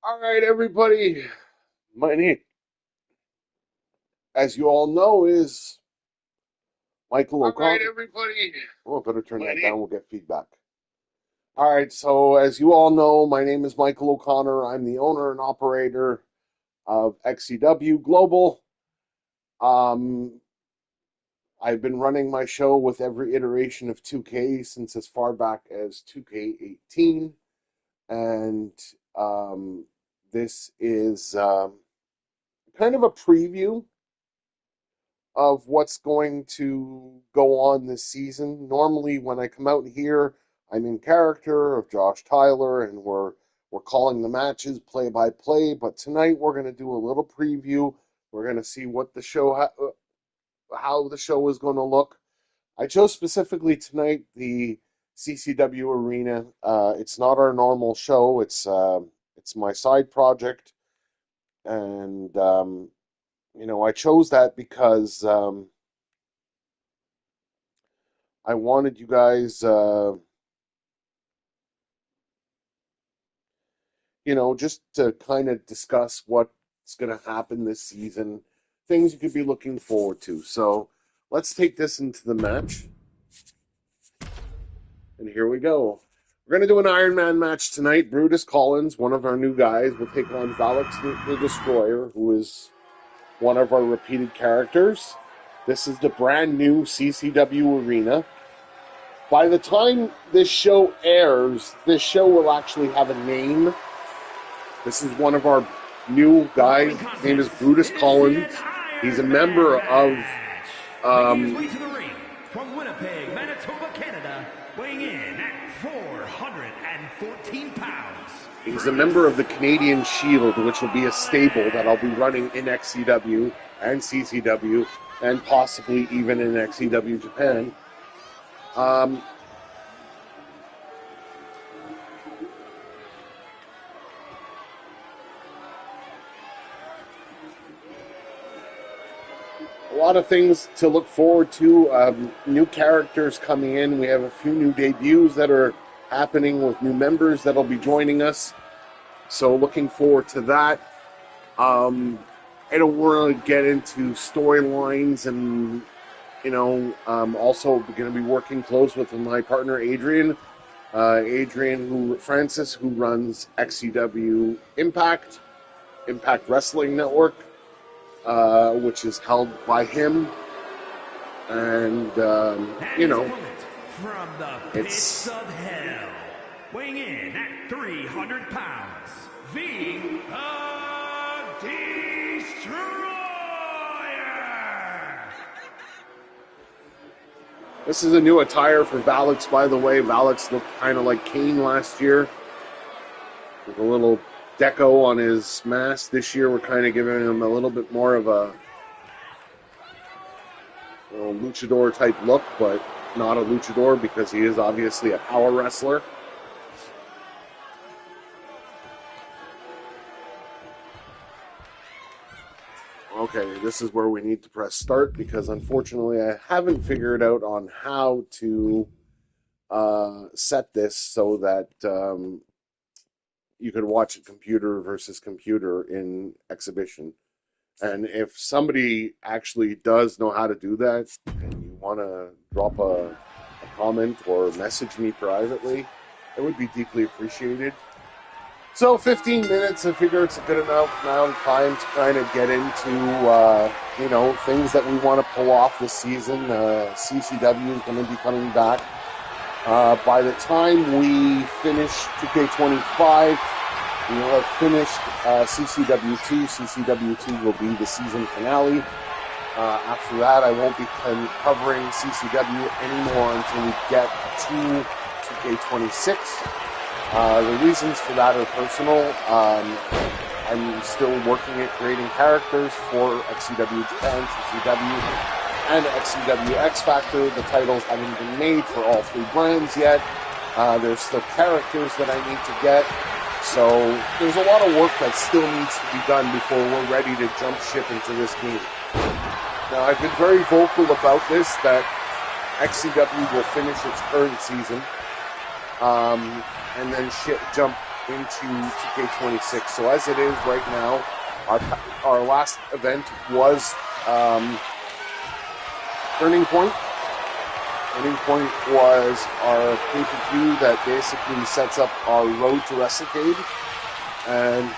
All right, everybody. My name, as you all know, is Michael O'Connor. All right, everybody. Oh, I better turn that down. We'll get feedback. All right, so as you all know, my name is Michael O'Connor. I'm the owner and operator of XCW Global. I've been running my show with every iteration of 2K since as far back as 2K18, and this is kind of a preview of what's going to go on this season. Normally, when I come out here, I'm in character of Josh Tyler, and we're calling the matches play by play. But tonight, we're going to do a little preview. We're going to see what the show, how the show is going to look. I chose specifically tonight the CCW Arena. It's not our normal show. It's my side project, and I chose that because I wanted you guys, just to kind of discuss what's going to happen this season, things you could be looking forward to. So let's take this into the match. And here we go. We're going to do an Iron Man match tonight. Brutus Collins, one of our new guys, will take on Valix the Destroyer, who is one of our repeated characters. This is the brand new CCW Arena. By the time this show airs, this show will actually have a name. This is one of our new guys. His name is Brutus Collins. He's a member of from Winnipeg, Manitoba, Canada, weighing in at 414 pounds. He's a member of the Canadian Shield, which will be a stable that I'll be running in XCW and CCW, and possibly even in XCW Japan. A lot of things to look forward to. New characters coming in. We have a few new debuts that are happening with new members that'll be joining us. So looking forward to that. I don't want to get into storylines, and also going to be working close with my partner Adrian Francis, who runs XCW Impact Wrestling Network, which is held by him. And from the pits of hell, weighing in at 300 pounds, the Destroyer. This is a new attire for Valix, by the way. Valix looked kind of like Kane last year, with a little deco on his mask. This year, we're kind of giving him a little bit more of a luchador type look, but not a luchador because he is obviously a power wrestler. Okay, this is where we need to press start because unfortunately I haven't figured out on how to set this so that you could watch a computer versus computer in exhibition. And if somebody actually does know how to do that and you want to drop a comment or message me privately, it would be deeply appreciated. So 15 minutes, I figure it's a good enough amount of time to kind of get into, things that we want to pull off this season. CCW is going to be coming back. By the time we finish 2K25, we will have finished CCW2. CCW2 will be the season finale. After that, I won't be covering CCW anymore until we get to 2K26. The reasons for that are personal. I'm still working at creating characters for XCW Japan, CCW, and XCW X Factor. The titles haven't been made for all three brands yet. There's still characters that I need to get. So there's a lot of work that still needs to be done before we're ready to jump ship into this game. Now, I've been very vocal about this, that XCW will finish its current season, and then jump into 2K26. So as it is right now, our last event was Turning Point. Turning Point was our pay-per-view that basically sets up our road to WrestleCade. And,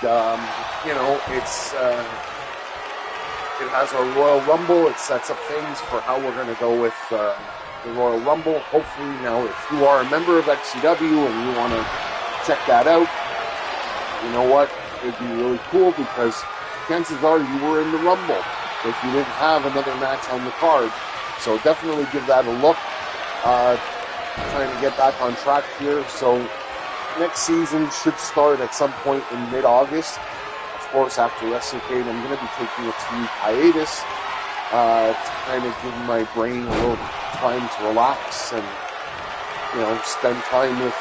it has our Royal Rumble. It sets up things for how we're going to go with the Royal Rumble. Hopefully now, if you are a member of XCW and you want to check that out, you know what? It'd be really cool because chances are you were in the Rumble if you didn't have another match on the card. So definitely give that a look. Trying to get back on track here. So next season should start at some point in mid-August. Of course, after WrestleCade, I'm going to be taking a 2-week hiatus to kind of give my brain a little time to relax and, spend time with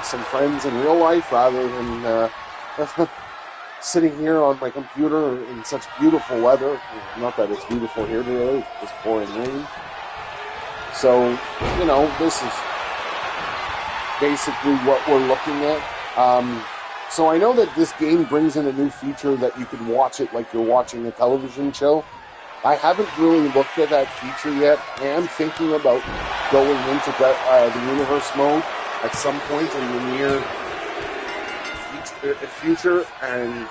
some friends in real life rather than sitting here on my computer in such beautiful weather. Not that it's beautiful here today, it's pouring rain. So, this is basically what we're looking at. So I know that this game brings in a new feature that you can watch it like you're watching a television show. I haven't really looked at that feature yet. I am thinking about going into the universe mode at some point in the near future and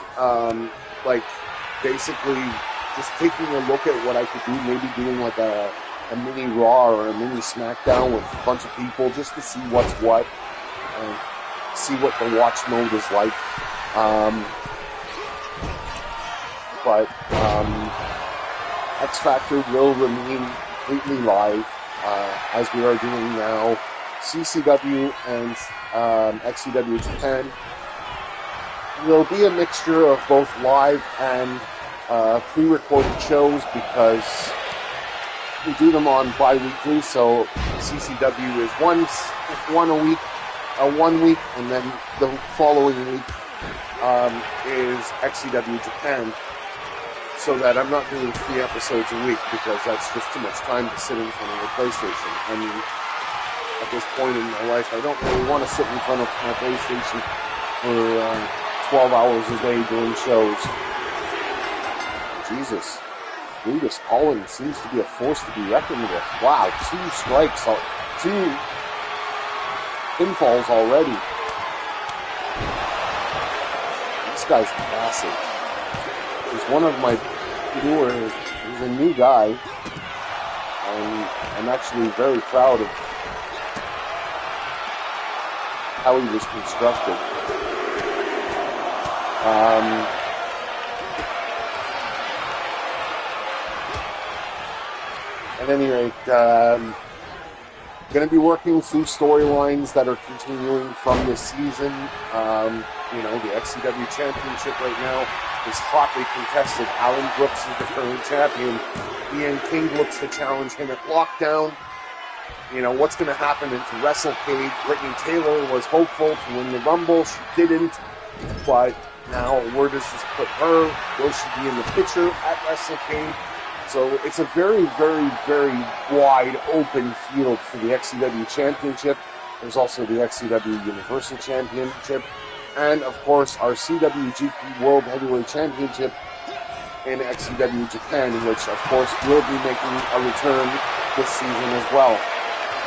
basically just taking a look at what I could do, maybe doing like a mini Raw or a mini SmackDown with a bunch of people just to see what's what and see what the watch mode is like. X Factor will remain completely live as we are doing now. CCW and XCW Japan will be a mixture of both live and pre-recorded shows because we do them on bi-weekly, so CCW is one a week, 1 week, and then the following week is XCW Japan, so that I'm not doing 3 episodes a week because that's just too much time to sit in front of a PlayStation. I mean, at this point in my life, I don't really want to sit in front of my PlayStation for 12 hours a day doing shows. Jesus. Brutus Collins seems to be a force to be reckoned with. Wow, 2 strikes, 2 pinfalls already. This guy's massive. He's one of my newer, he's a new guy, and I'm actually very proud of how he was constructed. At any rate, going to be working through storylines that are continuing from this season. The XCW Championship right now is hotly contested. Alan Brooks is the current champion. Ian King looks to challenge him at Lockdown. What's going to happen into WrestleCade? Brittany Taylor was hopeful to win the Rumble. She didn't. But now, where does this put her? Will she be in the picture at WrestleCade? So it's a very, very, very wide open field for the XCW Championship. There's also the XCW Universal Championship. And, of course, our CWGP World Heavyweight Championship in XCW Japan, which, of course, will be making a return this season as well.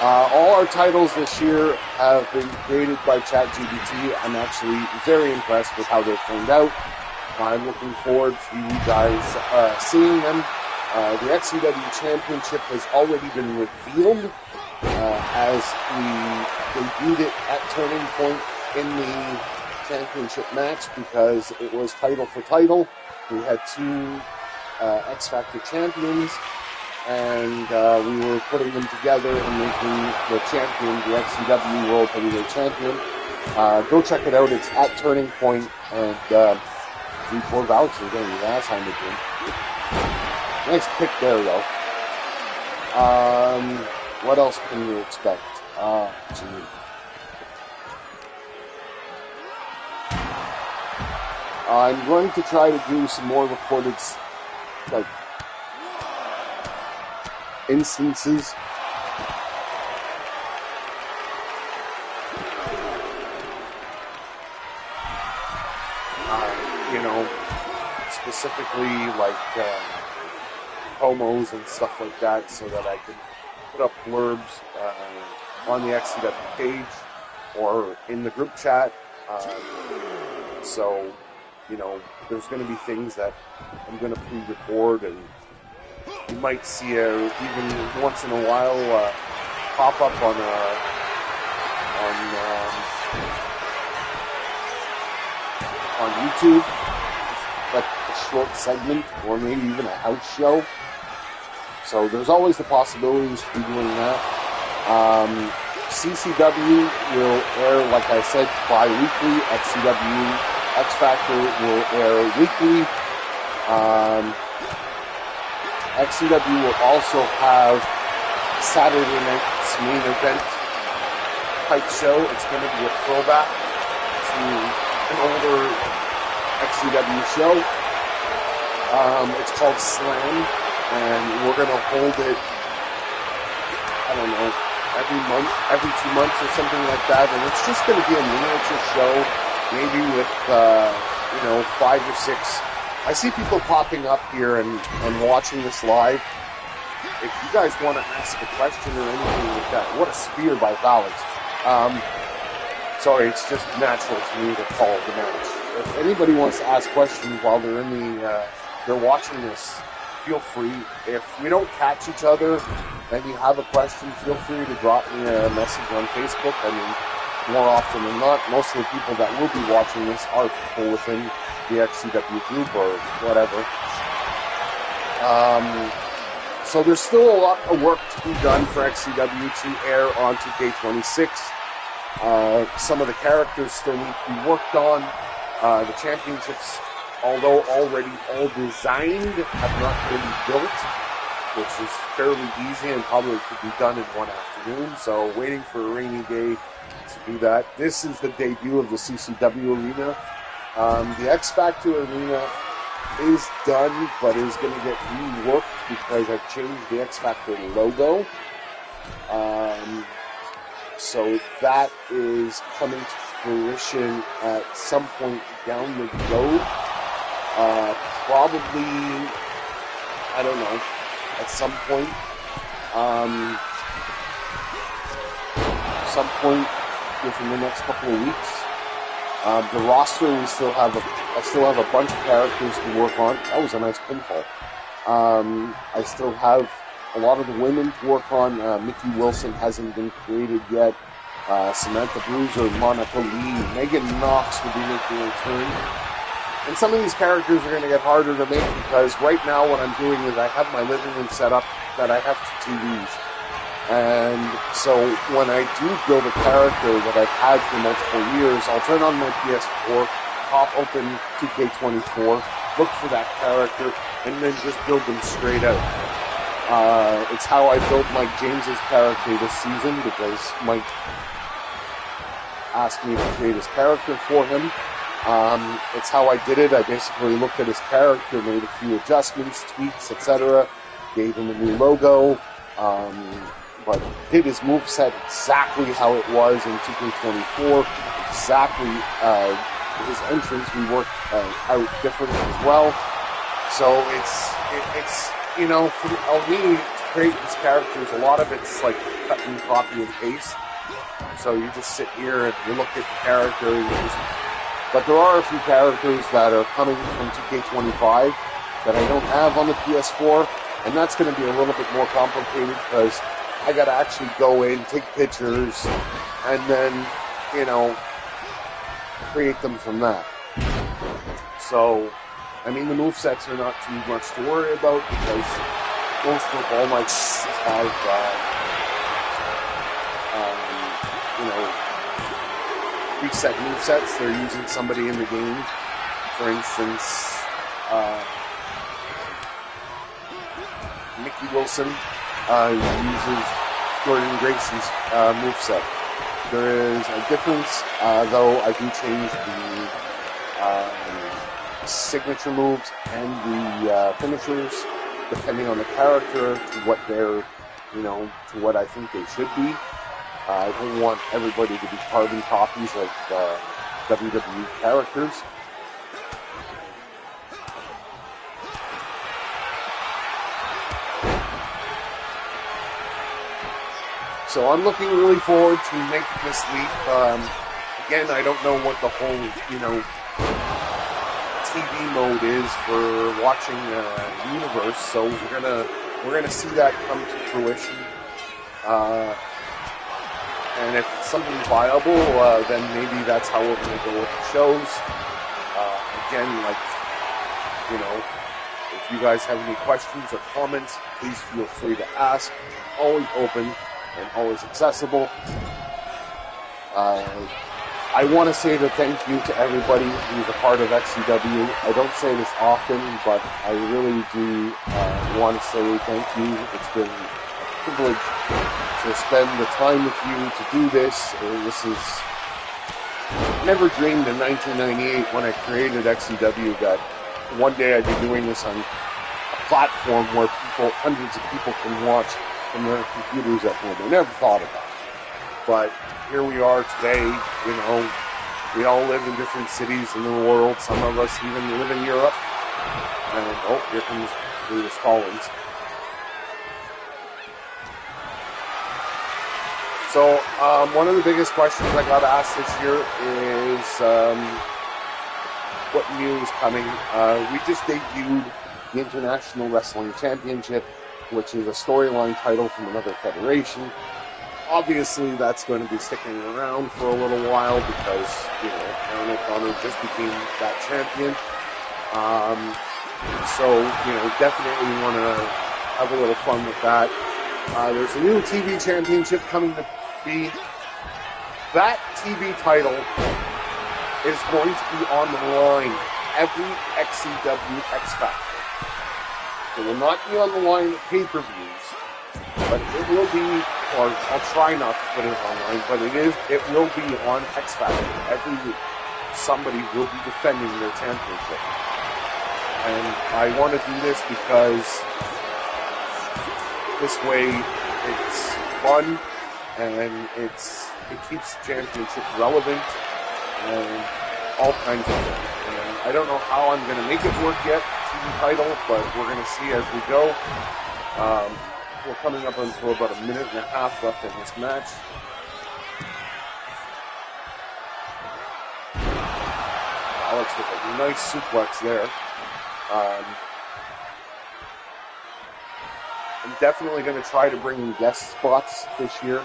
All our titles this year have been created by ChatGPT. I'm actually very impressed with how they've turned out. I'm looking forward to you guys seeing them. The XCW Championship has already been revealed as we debuted it at Turning Point in the championship match because it was title for title. We had 2 X Factor champions, and we were putting them together and making the champion the XCW World Heavyweight Champion. Go check it out. It's at Turning Point, and 3-4 vouchers getting his ass handed to him. Nice pick there, though. What else can you expect? Gee. I'm going to try to do some more recorded, instances. you know, specifically like promos and stuff like that, so that I can put up blurbs on the XCW page or in the group chat. So, you know, there's going to be things that I'm going to pre-record, and you might see even once in a while pop up on YouTube, like a short segment or maybe even a house show. So there's always the possibilities to be doing that. CCW will air, like I said, bi-weekly. XCW X Factor will air weekly. XCW will also have Saturday night's main event type show. It's going to be a throwback to an older XCW show. It's called Slam, and we're going to hold it, I don't know, every month, every 2 months or something like that, and it's just going to be a miniature show, maybe with, 5 or 6. I see people popping up here and watching this live. If you guys want to ask a question or anything like that, what a spear by Valix. Sorry, it's just natural to me to call the match. If anybody wants to ask questions while they're they're watching this, feel free. If we don't catch each other and you have a question, feel free to drop me a message on Facebook. I mean, more often than not, most of the people that will be watching this are people within the XCW group or whatever. So there's still a lot of work to be done for XCW to air on 2K26. Some of the characters still need to be worked on. The championships, although already all designed, have not been built, which is fairly easy and probably could be done in one afternoon. So waiting for a rainy day to do that. This is the debut of the CCW arena. The X Factor arena is done, but is going to get reworked because I've changed the X Factor logo. So that is coming to fruition at some point down the road. Probably, I don't know, at some point. Within the next couple of weeks. The roster, I still have a bunch of characters to work on. That was a nice pinfall. I still have a lot of the women to work on. Mickey Wilson hasn't been created yet. Samantha Bruiser, Monica Lee, Megan Knox will be making a return. And some of these characters are going to get harder to make because right now what I'm doing is I have my living room set up that I have 2 TVs. And so when I do build a character that I've had for multiple years, I'll turn on my PS4, pop open 2K24, look for that character, and then just build them straight out. It's how I built Mike James's character this season because Mike asked me to create his character for him. It's how I did it. I basically looked at his character, made a few adjustments, tweaks, etc., gave him a new logo, but did his moveset exactly how it was in 2K24, exactly his entrance we worked out differently as well. So it's you know, for me to create these characters, a lot of it's like cut and copy and paste. So you just sit here and you look at the character, but there are a few characters that are coming from 2K25 that I don't have on the PS4, and that's going to be a little bit more complicated because I got to actually go in, take pictures, and then, you know, create them from that. So, I mean, the movesets are not too much to worry about because most of all my have, preset movesets. They're using somebody in the game. For instance, Mickey Wilson uses Jordan Gracie's moveset. There is a difference, though I do change the signature moves and the finishers depending on the character to what they're, you know, to what I think they should be. I don't want everybody to be carbon copies of WWE characters. So I'm looking really forward to making this leap. Again, I don't know what the whole, TV mode is for watching Universe, so we're gonna see that come to fruition. Uh, and if it's something viable, then maybe that's how we're gonna go with the shows. Again, if you guys have any questions or comments, please feel free to ask. Always open and always accessible. I want to say thank you to everybody who's a part of XCW. I don't say this often, but I really do want to say thank you. It's been a privilege to spend the time with you to do this. This is never dreamed in 1998 when I created XCW that one day I'd be doing this on a platform where hundreds of people can watch from their computers at home. I never thought of that. But here we are today, we all live in different cities in the world. Some of us even live in Europe. And, here comes Lewis Collins. So, one of the biggest questions I got asked this year is what new is coming. We just debuted the International Wrestling Championship, which is a storyline title from another federation. Obviously, that's going to be sticking around for a little while because, Aaron O'Connor just became that champion. Definitely want to have a little fun with that. There's a new TV championship coming to be. That TV title is going to be on the line every XCW X Factor. It will not be on the line at pay-per-views, but it will be, or I'll try not to put it online, but it will be on X Factor every week. Somebody will be defending their championship. And I want to do this because this way it's fun and it keeps the championship relevant and all kinds of things. And I don't know how I'm going to make it work yet, TV title, but we're going to see as we go. We're coming up until about a minute and a half left in this match. Alex with a nice suplex there. I'm definitely going to try to bring in guest spots this year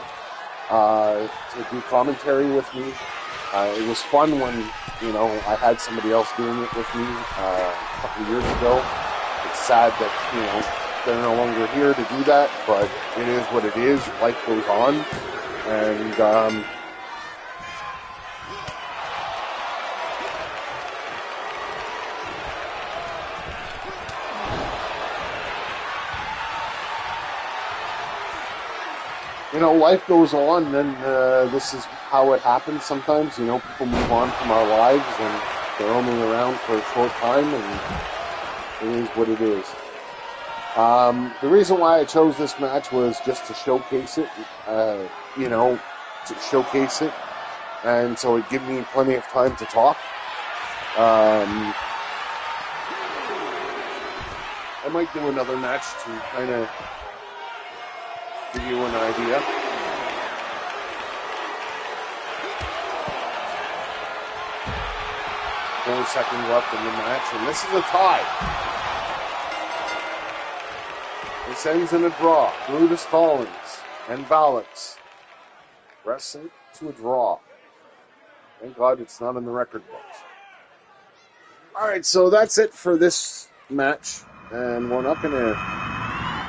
to do commentary with me. It was fun when, I had somebody else doing it with me a couple of years ago. It's sad that, they're no longer here to do that, but it is what it is. Life goes on. And, life goes on, and this is how it happens sometimes. People move on from our lives, and they're only around for a short time, and it is what it is. The reason why I chose this match was just to showcase it, and so it gave me plenty of time to talk. I might do another match to kind of give you an idea. Four seconds left in the match, and this is a tie. This ends in a draw. Brutus Collins and Balix wrestling to a draw. Thank God it's not in the record books. Alright, so that's it for this match, and we're not going to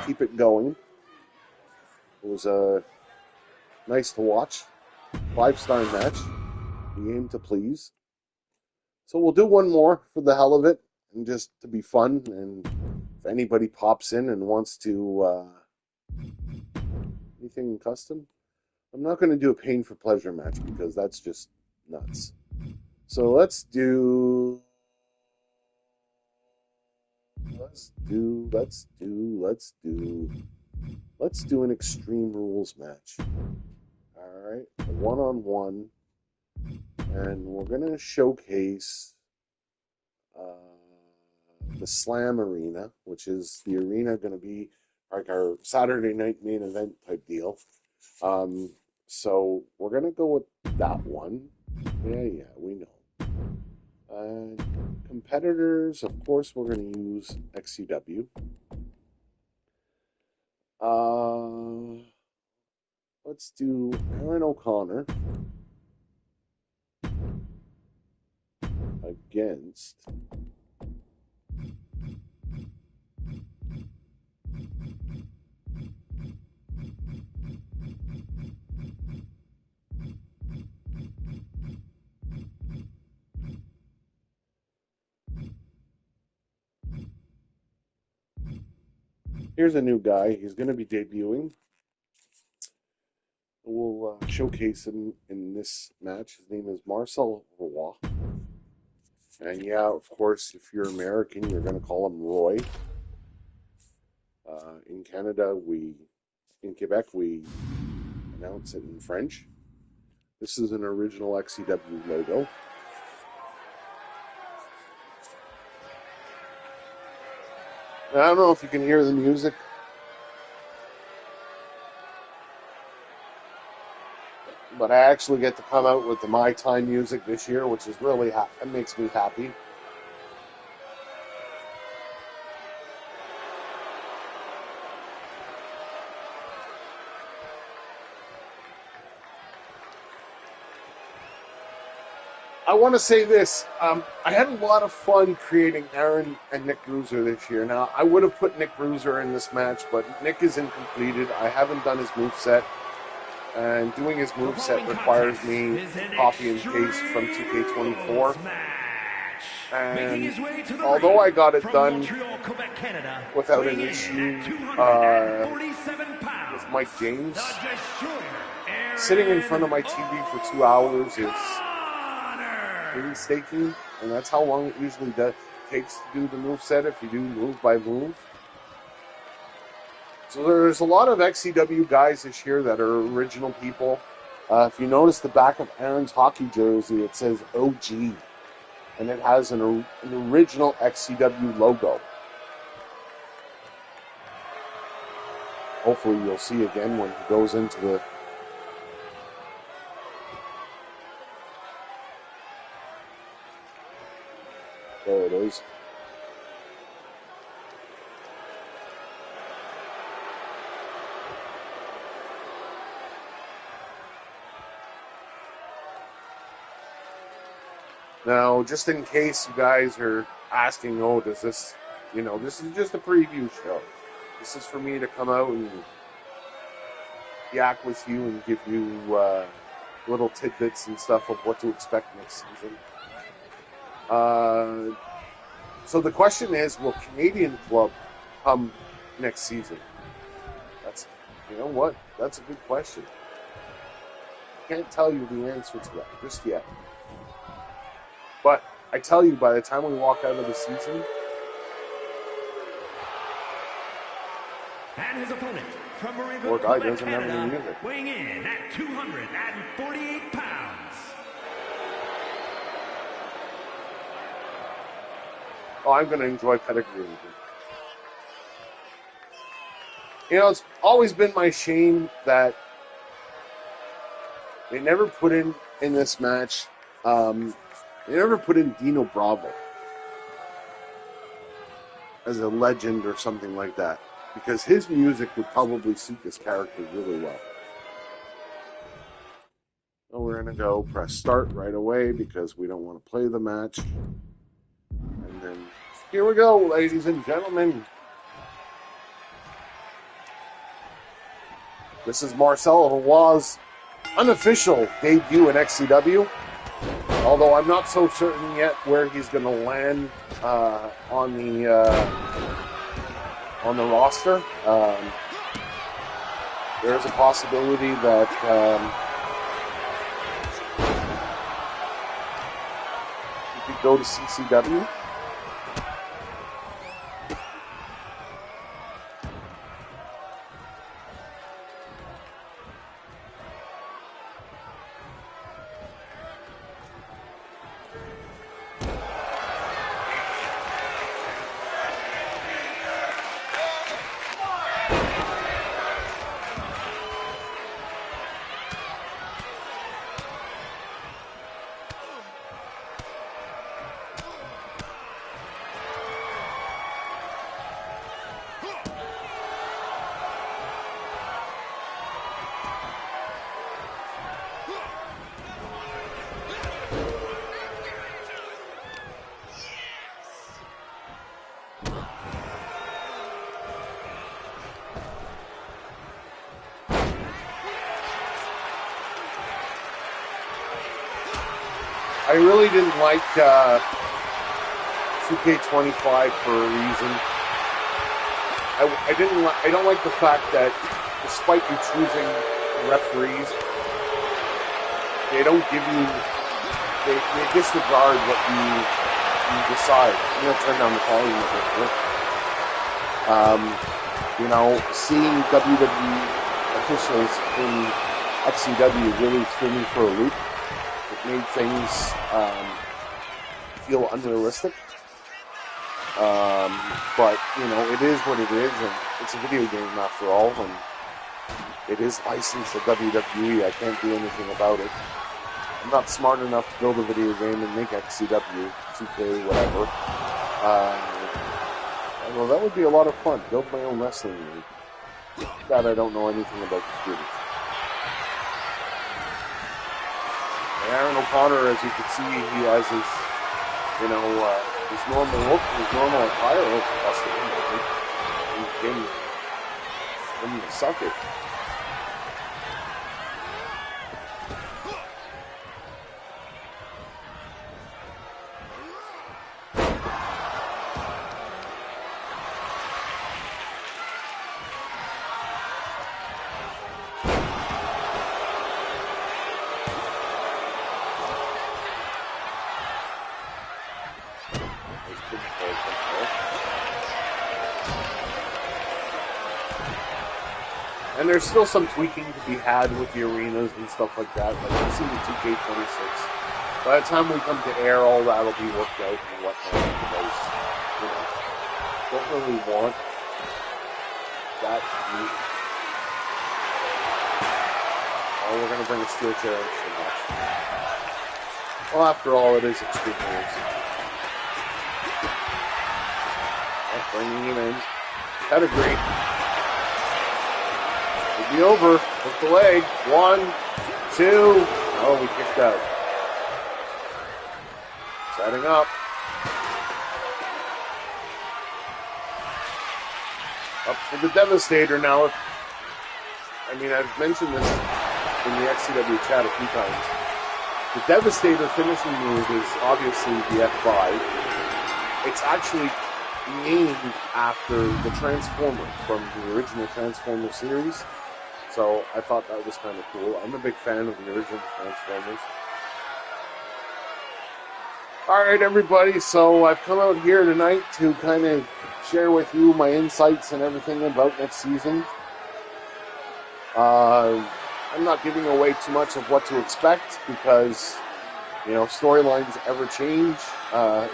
keep it going. It was nice to watch. 5-star match. We aim to please. So we'll do one more for the hell of it, and just to be fun, and if anybody pops in and wants to anything custom, I'm not going to do a pain for pleasure match because that's just nuts. So let's do an Extreme Rules match. Alright, a one-on-one, and we're going to showcase the Slam Arena, which is the arena going to be like our Saturday night main event type deal. So we're gonna go with that one. Yeah, we know. Competitors, of course, we're gonna use XCW. Uh, let's do Aaron O'Connor against here's a new guy. He's going to be debuting. We'll showcase him in this match. His name is Marcel Roy. And yeah, of course, if you're American, you're going to call him Roy. In Canada, in Quebec, we announce it in French. This is an original XCW logo. I don't know if you can hear the music. But I actually get to come out with the My Time music this year, which is really it makes me happy. I want to say this. I had a lot of fun creating Aaron and Nick Bruiser this year. Now, I would have put Nick Bruiser in this match, but Nick is incompleted. I haven't done his moveset. And doing his moveset requires me to copy and paste from 2K24. And although I got it done without an issue with Mike James, sitting in front of my TV for 2 hours is painstaking, and that's how long it usually takes to do the moveset if you do move by move. So there's a lot of XCW guys this year that are original people. If you notice the back of Aaron's hockey jersey, it says OG, and it has an original XCW logo. Hopefully you'll see again when he goes into the... There it is. Now, just in case you guys are asking, oh, does this, this is just a preview show. This is for me to come out and yak with you and give you little tidbits and stuff of what to expect next season. So the question is, will Canadian Club come next season? You know what? That's a good question. I can't tell you the answer to that just yet. But I tell you, by the time we walk out of the season... And his opponent from Poor guy doesn't have any music. Weighing in at 248 pounds. Oh, I'm going to enjoy Pedigree. It's always been my shame that they never put in this match... They never put in Dino Bravo as a legend or something like that, because his music would probably suit this character really well. So we're going to go press start right away because we don't want to play the match. And then here we go, ladies and gentlemen. This is Marcel Roy's unofficial debut in XCW. Although I'm not so certain yet where he's going to land on the roster. There's a possibility that he could go to CCW. I really didn't like 2K25 for a reason. I don't like the fact that despite you choosing referees, they don't give you, they disregard what you decide. I'm going to turn down the volume a bit here. Seeing WWE officials in XCW really threw me for a loop. It made things feel unrealistic. But, it is what it is, and it's a video game after all, and it is licensed to WWE. I can't do anything about it. I'm not smart enough to build a video game and make XCW, 2K, whatever. Although that would be a lot of fun. Build my own wrestling league. That I don't know anything about computers. Aaron O'Connor, as you can see, he has his, his normal look, his normal attire. Oh, busted him, I think. He didn't suck it. And there's still some tweaking to be had with the arenas and stuff like that. Like you see the 2K26. By the time we come to air, all that'll be worked out and whatnot. Because, don't really want that to be. Oh, we're going to bring a steel chair into the match. Well, after all, it is Extreme Rules. Bringing him in. Pedigree. Be over with the leg. 1, 2. Oh, we kicked out. Setting up. Up for the Devastator now. I've mentioned this in the XCW chat a few times. The Devastator finishing move is obviously the F5. It's actually named after the Transformer from the original Transformer series. So I thought that was kind of cool. I'm a big fan of the original Transformers. Alright everybody, so I've come out here tonight to kind of share with you my insights and everything about next season. I'm not giving away too much of what to expect because, storylines ever change.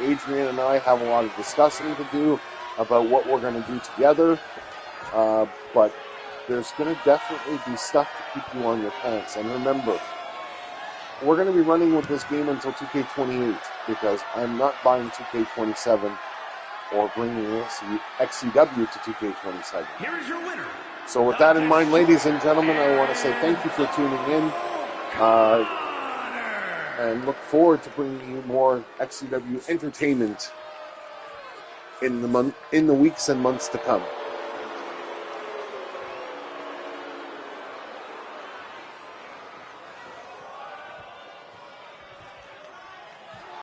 Adrian and I have a lot of discussing to do about what we're going to do together. But there's going to definitely be stuff to keep you on your pants. And remember, we're going to be running with this game until 2K28 because I'm not buying 2K27 or bringing XCW to 2K27. Here is your winner. So with that in mind, ladies and gentlemen, I want to say thank you for tuning in. And look forward to bringing you more XCW entertainment in the weeks and months to come.